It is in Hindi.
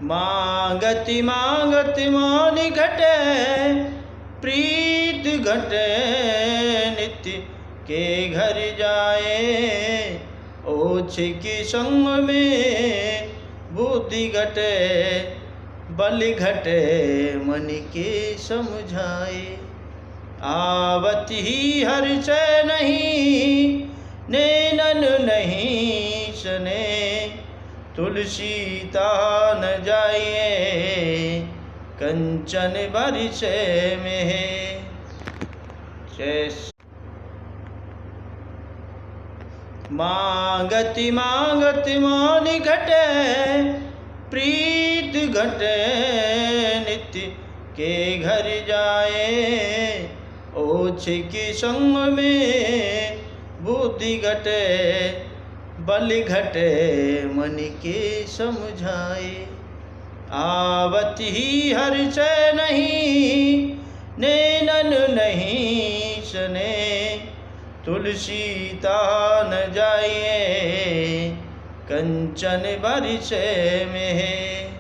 मांगति मांगत मौन घटे, प्रीत घटे नित्य के घर जाए। ओछे के संग में बुद्धि घटे, बल घटे मन के समझाए। आवत ही हर्ष नहीं, नैनन नहीं सने, तुलसी तान जाइए कंचन बरसे में। मांगति मांगत मौन घटे, प्रीत घटे नित्य के घर जाए। ओछे के संग में बुद्धि घटे, बल घटे मन के समझाए। आवत ही हर्ष नहीं, नैनन नहीं सने, तुलसी तान जाइए कंचन बरसे में।